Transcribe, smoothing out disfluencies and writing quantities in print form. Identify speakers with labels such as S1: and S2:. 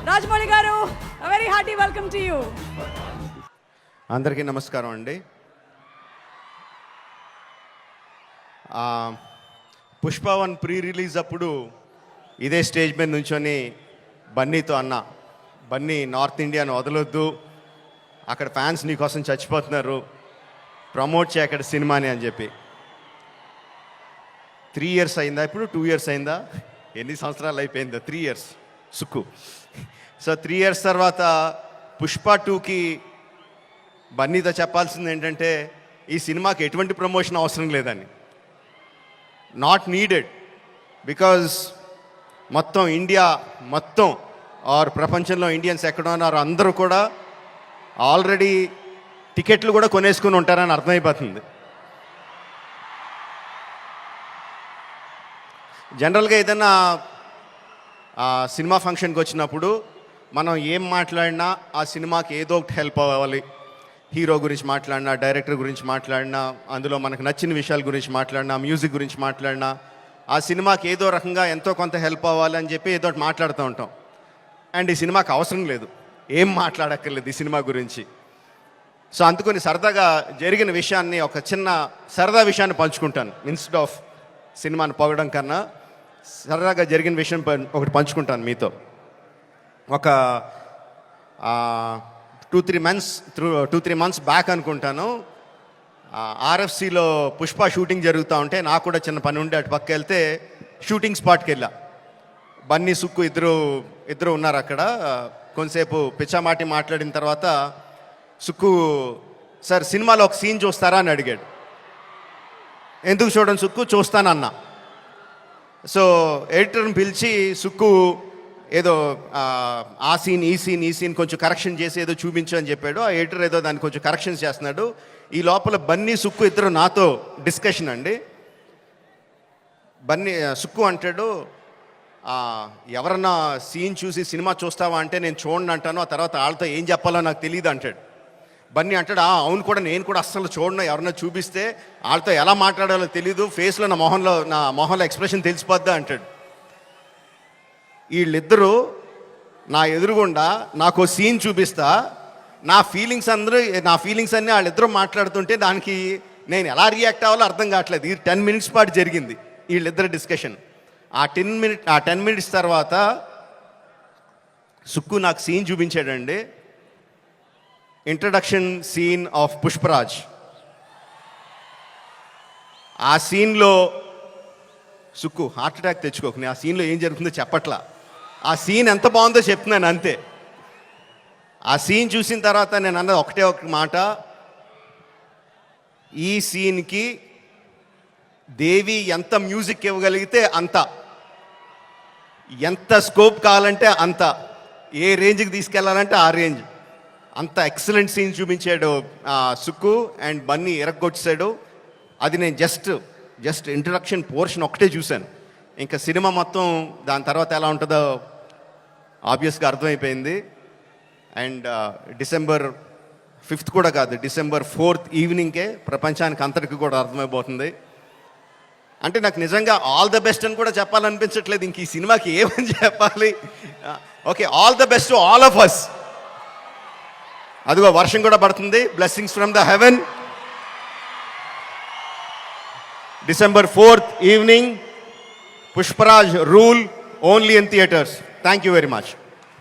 S1: రాజమౌళి గారు, very hearty welcome to you.
S2: అందరికీ నమస్కారం అండి. పుష్ప 1 ప్రీ రిలీజ్ అప్పుడు ఇదే స్టేజ్ మీద నుంచొని బన్నీతో అన్న, బన్నీ నార్త్ ఇండియాను వదలొద్దు, అక్కడ ఫ్యాన్స్ నీకోసం చచ్చిపోతున్నారు, ప్రమోట్ చేయ అక్కడ సినిమాని అని చెప్పి. 3 years అయిందా, ఇప్పుడు 2 years అయిందా, ఎన్ని సంవత్సరాలు అయిపోయిందా? 3 years సుక్కు. సో 3 years తర్వాత పుష్ప 2కి బన్నీతో చెప్పాల్సింది ఏంటంటే, ఈ సినిమాకి ఎటువంటి ప్రమోషన్ అవసరం లేదని. నాట్ నీడెడ్, బికాజ్ మొత్తం ఇండియా మొత్తం ఆర్ ప్రపంచంలో ఇండియన్స్ ఎక్కడ ఉన్నారో అందరూ కూడా ఆల్రెడీ టికెట్లు కూడా కొనేసుకుని ఉంటారని అర్థమైపోతుంది. జనరల్గా ఏదైనా సినిమా ఫంక్షన్కి వచ్చినప్పుడు మనం ఏం మాట్లాడినా ఆ సినిమాకి ఏదో ఒకటి హెల్ప్ అవ్వాలి. హీరో గురించి మాట్లాడినా, డైరెక్టర్ గురించి మాట్లాడినా, అందులో మనకు నచ్చిన విషయాల గురించి మాట్లాడినా, మ్యూజిక్ గురించి మాట్లాడినా, ఆ సినిమాకి ఏదో రకంగా ఎంతో కొంత హెల్ప్ అవ్వాలని చెప్పి ఏదో ఒకటి మాట్లాడుతూ ఉంటాం. అండ్ ఈ సినిమాకి అవసరం లేదు, ఏం మాట్లాడక్కర్లేదు ఈ సినిమా గురించి. సో అందుకని సరదాగా జరిగిన విషయాన్ని, ఒక చిన్న సరదా విషయాన్ని పంచుకుంటాను. ఇన్స్టెడ్ ఆఫ్ సినిమాని పొగడం కన్నా సరదాగా జరిగిన విషయం ఒకటి పంచుకుంటాను మీతో. ఒక 2-3 months బ్యాక్ అనుకుంటాను, ఆర్ఎఫ్సిలో పుష్ప షూటింగ్ జరుగుతూ ఉంటే నాకు కూడా చిన్న పని ఉండి అటు పక్క వెళ్తే షూటింగ్ స్పాట్కి వెళ్ళా. బన్నీ, సుక్కు ఇద్దరు ఉన్నారు అక్కడ. కొంతసేపు పిచ్చామాటి మాట్లాడిన తర్వాత సుక్కు, సార్ సినిమాలో ఒక సీన్ చూస్తారా అని అడిగాడు. ఎందుకు చూడడం సుక్కు, చూస్తానన్నా. సో ఎడిటర్ని పిలిచి సుక్కు ఏదో ఆ సీన్ ఈ సీన్ కొంచెం కరెక్షన్ చేసి ఏదో చూపించు అని చెప్పాడు. ఆ ఎడిటర్ ఏదో దాన్ని కొంచెం కరెక్షన్స్ చేస్తున్నాడు. ఈ లోపల బన్నీ, సుక్కు ఇద్దరు నాతో డిస్కషన్ అండి. బన్నీ, సుక్కు అంటాడు, ఎవరన్నా సీన్ చూసి సినిమా చూస్తావా అంటే నేను చూడండి అంటాను, ఆ తర్వాత వాళ్ళతో ఏం చెప్పాలో నాకు తెలియదు అంటాడు. బన్నీ అంటాడు, అవును కూడా, నేను కూడా అస్సలు చూడను, ఎవరన్నా చూపిస్తే వాళ్ళతో ఎలా మాట్లాడాలో తెలీదు, ఫేస్లో నా మొహంలో ఎక్స్ప్రెషన్ తెలిసిపోద్దా అంటాడు. వీళ్ళిద్దరూ నా ఎదురుగుండా నాకు సీన్ చూపిస్తా, నా ఫీలింగ్స్ అన్నీ వాళ్ళిద్దరూ మాట్లాడుతుంటే దానికి నేను ఎలా రియాక్ట్ అవ్వాలో అర్థం కావట్లేదు. ఇది 10 minutes పాటు జరిగింది వీళ్ళిద్దరు డిస్కషన్. ఆ 10 minutes తర్వాత సుక్కు నాకు సీన్ చూపించాడండి. Introduction scene of Pushparaj. ఆ సీన్లో సుక్కు హార్ట్ అటాక్ తెచ్చుకోకు, నేను ఆ సీన్లో ఏం జరుగుతుందో చెప్పట్లా, ఆ సీన్ ఎంత బాగుందో చెప్తున్నాను అంతే. ఆ సీన్ చూసిన తర్వాత నేను అన్నది ఒకటే ఒక మాట, ఈ సీన్కి దేవి ఎంత మ్యూజిక్ ఇవ్వగలిగితే అంత, ఎంత స్కోప్ కావాలంటే అంత, ఏ రేంజ్కి తీసుకెళ్లాలంటే ఆ రేంజ్, అంత ఎక్సలెంట్ సీన్ చూపించాడు సుక్కు. అండ్ బన్నీ ఎరగొచ్చాడు. అది నేను జస్ట్ ఇంట్రడక్షన్ పోర్షన్ ఒకటే చూశాను. ఇంకా సినిమా మొత్తం దాని తర్వాత ఎలా ఉంటుందో ఆబ్వియస్గా అర్థమైపోయింది. అండ్ December 5th కూడా కాదు, December 4th ఈవినింగ్కే ప్రపంచానికి అంతటికి కూడా అర్థమైపోతుంది. అంటే నాకు నిజంగా ఆల్ ద బెస్ట్ అని కూడా చెప్పాలనిపించట్లేదు, ఇంక ఈ సినిమాకి ఏమని చెప్పాలి. Okay, all the best to all of us. అదిగో వర్షం కూడా పడుతుంది, blessings from the heaven. December 4th evening, Pushparaj rule, only in theatres. Thank you very much.